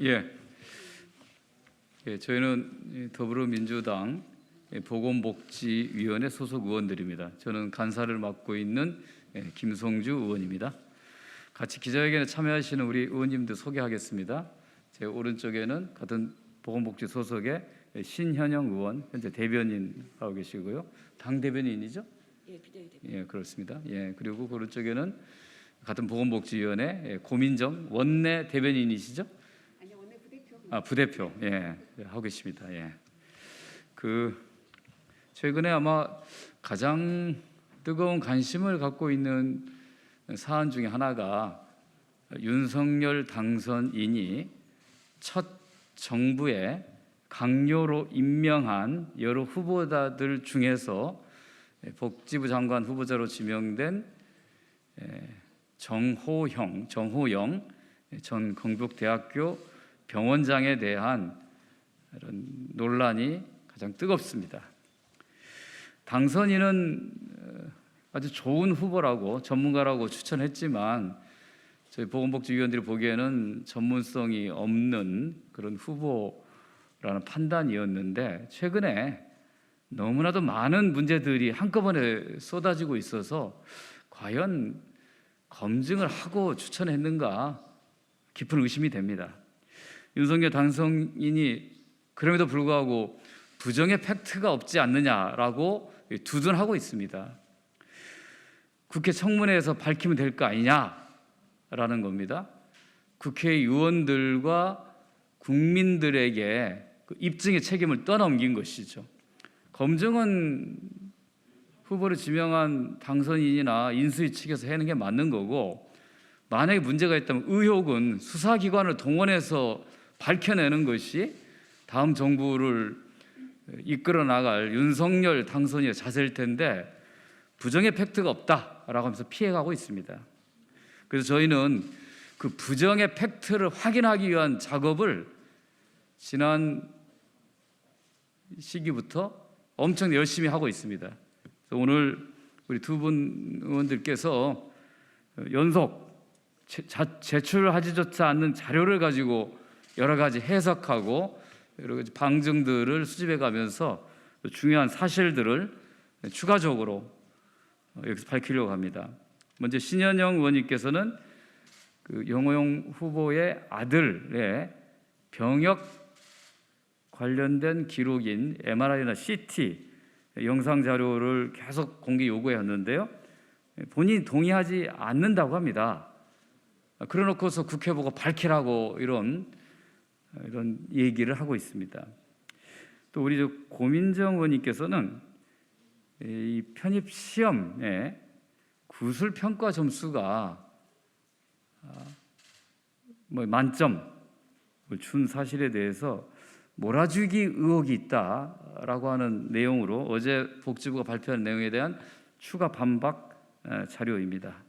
예, 저희는 더불어민주당 보건복지위원회 소속 의원들입니다. 저는 간사를 맡고 있는 김성주 의원입니다. 같이 기자회견에 참여하시는 우리 의원님들 소개하겠습니다. 제 오른쪽에는 같은 보건복지 소속의 신현영 의원, 현재 대변인 하고 계시고요. 당 대변인이죠? 예, 비대위 대변인. 예, 그렇습니다. 예, 그리고 그 오른쪽에는 같은 보건복지위원회 고민정 원내 대변인이시죠? 아니, 원내 부대표. 부대표. 예, 하고 계십니다. 예. 최근에 아마 가장 뜨거운 관심을 갖고 있는 사안 중에 하나가 윤석열 당선인이 첫 정부에 강요로 임명한 여러 후보자들 중에서 복지부 장관 후보자로 지명된 정호영 전 경북대학교 병원장에 대한 이런 논란이 가장 뜨겁습니다. 당선인은 아주 좋은 후보라고 전문가라고 추천했지만 저희 보건복지위원들이 보기에는 전문성이 없는 그런 후보라는 판단이었는데 최근에 너무나도 많은 문제들이 한꺼번에 쏟아지고 있어서 과연 검증을 하고 추천했는가 깊은 의심이 됩니다. 윤석열 당선인이 그럼에도 불구하고 부정의 팩트가 없지 않느냐라고 두둔하고 있습니다. 국회 청문회에서 밝히면 될 거 아니냐라는 겁니다. 국회의원들과 국민들에게 그 입증의 책임을 떠넘긴 것이죠. 검증은 후보를 지명한 당선인이나 인수위 측에서 하는 게 맞는 거고, 만약에 문제가 있다면 의혹은 수사기관을 동원해서 밝혀내는 것이 다음 정부를 이끌어 나갈 윤석열 당선인의 자세일 텐데 부정의 팩트가 없다라고 하면서 피해가고 있습니다. 그래서 저희는 그 부정의 팩트를 확인하기 위한 작업을 지난 시기부터 엄청 열심히 하고 있습니다. 그래서 오늘 우리 두 분 의원들께서 연속 제출하지조차 않는 자료를 가지고 여러 가지 해석하고 여러 가지 방증들을 수집해 가면서 중요한 사실들을 추가적으로 여기서 밝히려고 합니다. 먼저 신현영 의원님께서는 그 영호영 후보의 아들의 병역 관련된 기록인 MRI나 CT 영상 자료를 계속 공개 요구해왔는데요. 본인이 동의하지 않는다고 합니다. 그래놓고서 국회 보고 밝히라고 이런 얘기를 하고 있습니다. 또 우리 고민정 의원님께서는 이 편입 시험에 구술 평가 점수가 만점을 준 사실에 대해서 몰아주기 의혹이 있다라고 하는 내용으로 어제 복지부가 발표한 내용에 대한 추가 반박 자료입니다.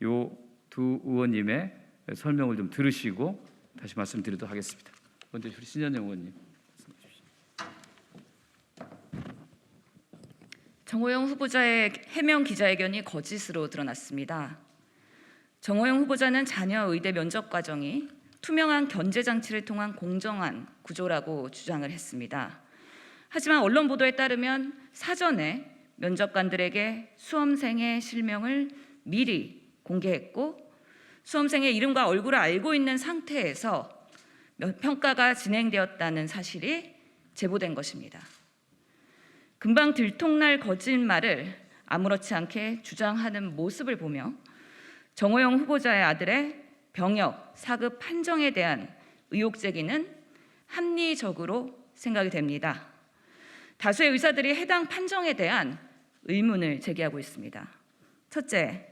요 두 의원님의 설명을 좀 들으시고 다시 말씀드리도록 하겠습니다. 먼저 우리 신현영 의원님. 정호영 후보자의 해명 기자회견이 거짓으로 드러났습니다. 정호영 후보자는 자녀 의대 면접 과정이 투명한 견제 장치를 통한 공정한 구조라고 주장을 했습니다. 하지만 언론 보도에 따르면 사전에 면접관들에게 수험생의 실명을 미리 공개했고 수험생의 이름과 얼굴을 알고 있는 상태에서 평가가 진행되었다는 사실이 제보된 것입니다. 금방 들통날 거짓말을 아무렇지 않게 주장하는 모습을 보며 정호영 후보자의 아들의 병역 사급 판정에 대한 의혹 제기는 합리적으로 생각이 됩니다. 다수의 의사들이 해당 판정에 대한 의문을 제기하고 있습니다. 첫째,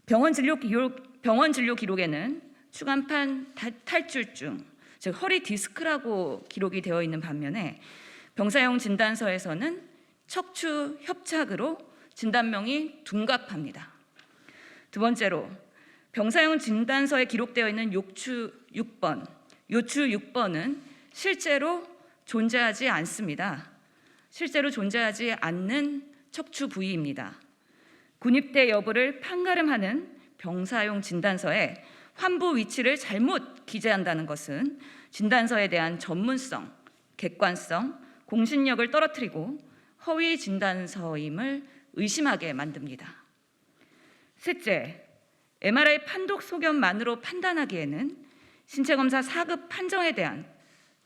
병원 진료 기록에는 추간판 탈출증, 즉 허리 디스크라고 기록이 되어 있는 반면에 병사용 진단서에서는 척추 협착으로 진단명이 둔갑합니다. 두 번째로 병사용 진단서에 기록되어 있는 요추 6번은 실제로 존재하지 않습니다. 실제로 존재하지 않는 척추 부위입니다. 군입대 여부를 판가름하는 병사용 진단서에 환부 위치를 잘못 기재한다는 것은 진단서에 대한 전문성, 객관성, 공신력을 떨어뜨리고 허위 진단서임을 의심하게 만듭니다. 셋째, MRI 판독 소견만으로 판단하기에는 신체검사 4급 판정에 대한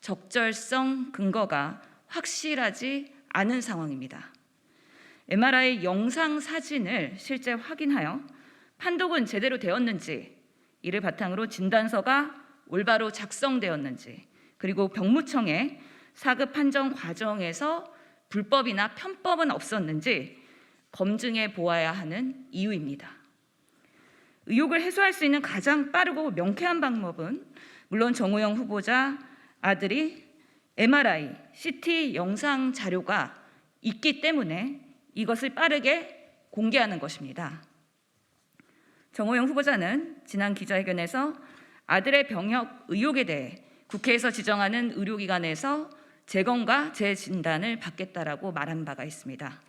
적절성 근거가 확실하지 않은 상황입니다. MRI 영상 사진을 실제 확인하여 판독은 제대로 되었는지, 이를 바탕으로 진단서가 올바로 작성되었는지, 그리고 병무청의 4급 판정 과정에서 불법이나 편법은 없었는지 검증해 보아야 하는 이유입니다. 의혹을 해소할 수 있는 가장 빠르고 명쾌한 방법은 물론 정호영 후보자 아들이 MRI, CT 영상 자료가 있기 때문에 이것을 빠르게 공개하는 것입니다. 정호영 후보자는 지난 기자회견에서 아들의 병역 의혹에 대해 국회에서 지정하는 의료기관에서 재검과 재진단을 받겠다라고 말한 바가 있습니다.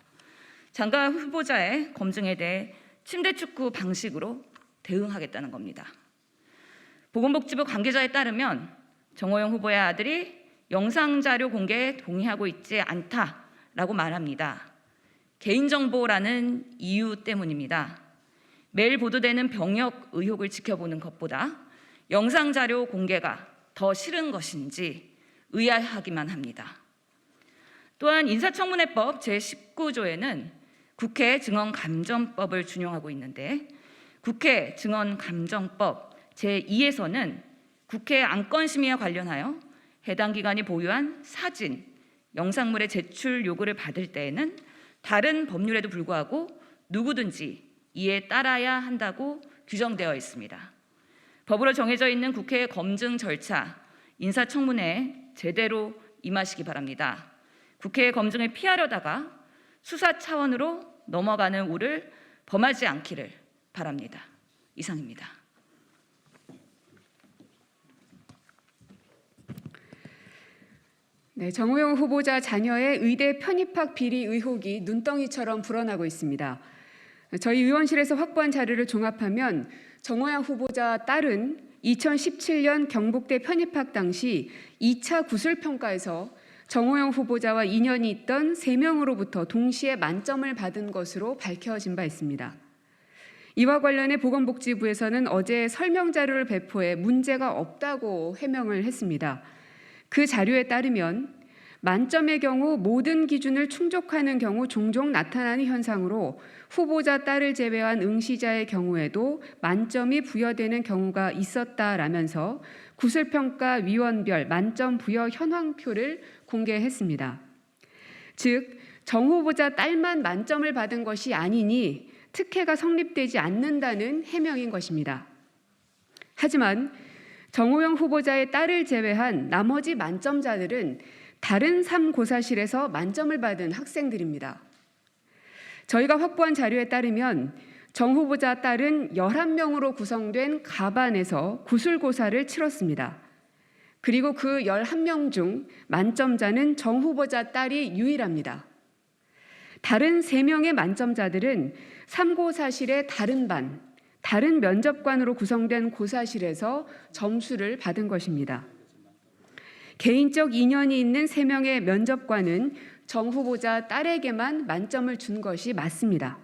장관 후보자의 검증에 대해 침대축구 방식으로 대응하겠다는 겁니다. 보건복지부 관계자에 따르면 정호영 후보의 아들이 영상자료 공개에 동의하고 있지 않다라고 말합니다. 개인정보라는 이유 때문입니다. 매일 보도되는 병역 의혹을 지켜보는 것보다 영상자료 공개가 더 싫은 것인지 의아하기만 합니다. 또한 인사청문회법 제19조에는 국회 증언감정법을 준용하고 있는데 국회 증언감정법 제2에서는 국회 안건심의와 관련하여 해당 기관이 보유한 사진, 영상물의 제출 요구를 받을 때에는 다른 법률에도 불구하고 누구든지 이에 따라야 한다고 규정되어 있습니다. 법으로 정해져 있는 국회의 검증 절차, 인사청문회에 제대로 임하시기 바랍니다. 국회의 검증을 피하려다가 수사 차원으로 넘어가는 우를 범하지 않기를 바랍니다. 이상입니다. 네, 정호영 후보자 자녀의 의대 편입학 비리 의혹이 눈덩이처럼 불어나고 있습니다. 저희 의원실에서 확보한 자료를 종합하면 정호영 후보자 딸은 2017년 경북대 편입학 당시 2차 구술평가에서 정호영 후보자와 인연이 있던 3명으로부터 동시에 만점을 받은 것으로 밝혀진 바 있습니다. 이와 관련해 보건복지부에서는 어제 설명 자료를 배포해 문제가 없다고 해명을 했습니다. 그 자료에 따르면 만점의 경우 모든 기준을 충족하는 경우 종종 나타나는 현상으로 후보자 딸을 제외한 응시자의 경우에도 만점이 부여되는 경우가 있었다라면서 구술평가위원별 만점 부여 현황표를 공개했습니다. 즉, 정 후보자 딸만 만점을 받은 것이 아니니 특혜가 성립되지 않는다는 해명인 것입니다. 하지만 정호영 후보자의 딸을 제외한 나머지 만점자들은 다른 3고사실에서 만점을 받은 학생들입니다. 저희가 확보한 자료에 따르면 정 후보자 딸은 11명으로 구성된 가반에서 구술고사를 치렀습니다. 그리고 그 11명 중 만점자는 정 후보자 딸이 유일합니다. 다른 3명의 만점자들은 3고사실의 다른 반, 다른 면접관으로 구성된 고사실에서 점수를 받은 것입니다. 개인적 인연이 있는 3명의 면접관은 정 후보자 딸에게만 만점을 준 것이 맞습니다.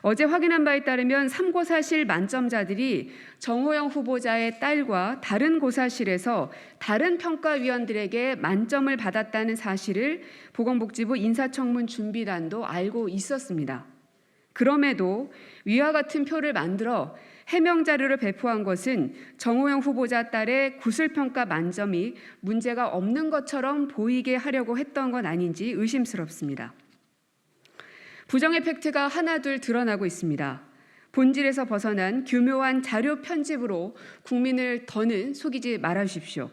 어제 확인한 바에 따르면 3고사실 만점자들이 정호영 후보자의 딸과 다른 고사실에서 다른 평가위원들에게 만점을 받았다는 사실을 보건복지부 인사청문 준비단도 알고 있었습니다. 그럼에도 위와 같은 표를 만들어 해명 자료를 배포한 것은 정호영 후보자 딸의 구술평가 만점이 문제가 없는 것처럼 보이게 하려고 했던 건 아닌지 의심스럽습니다. 부정의 팩트가 하나둘 드러나고 있습니다. 본질에서 벗어난 교묘한 자료 편집으로 국민을 더는 속이지 말아주십시오.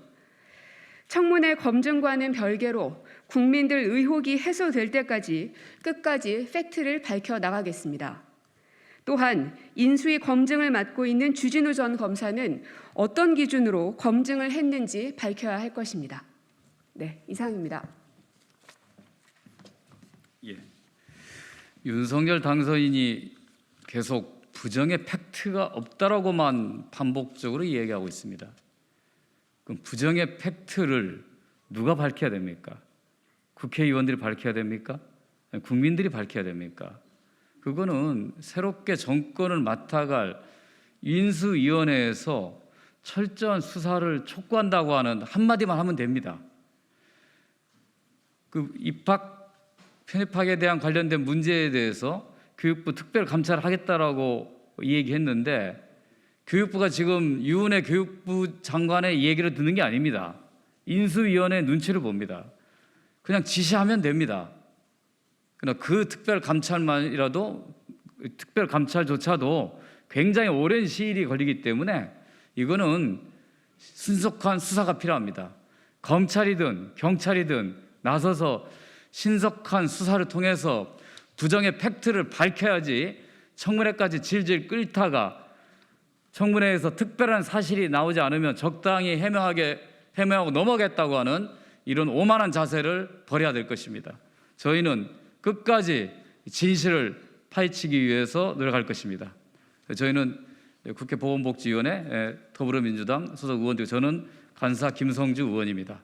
청문회 검증과는 별개로 국민들 의혹이 해소될 때까지 끝까지 팩트를 밝혀나가겠습니다. 또한 인수위 검증을 맡고 있는 주진우 전 검사는 어떤 기준으로 검증을 했는지 밝혀야 할 것입니다. 네, 이상입니다. 예. 윤석열 당선인이 계속 부정의 팩트가 없다라고만 반복적으로 이야기하고 있습니다. 그럼 부정의 팩트를 누가 밝혀야 됩니까? 국회의원들이 밝혀야 됩니까? 국민들이 밝혀야 됩니까? 그거는 새롭게 정권을 맡아갈 인수위원회에서 철저한 수사를 촉구한다고 하는 한마디만 하면 됩니다. 그 입학 편입학에 대한 관련된 문제에 대해서 교육부 특별 감찰을 하겠다라고 얘기했는데 교육부가 지금 유은혜 교육부 장관의 얘기를 듣는 게 아닙니다. 인수위원회 눈치를 봅니다. 그냥 지시하면 됩니다. 그러나 그 특별 감찰조차도 굉장히 오랜 시일이 걸리기 때문에 이거는 신속한 수사가 필요합니다. 검찰이든 경찰이든 나서서 신속한 수사를 통해서 부정의 팩트를 밝혀야지 청문회까지 질질 끓다가 청문회에서 특별한 사실이 나오지 않으면 적당히 해명하고 넘어가겠다고 하는 이런 오만한 자세를 버려야 될 것입니다. 저희는 끝까지 진실을 파헤치기 위해서 노력할 것입니다. 저희는 국회 보건복지위원회 더불어민주당 소속 의원들, 저는 간사 김성주 의원입니다.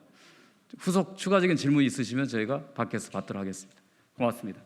후속 추가적인 질문 있으시면 저희가 밖에서 받도록 하겠습니다. 고맙습니다.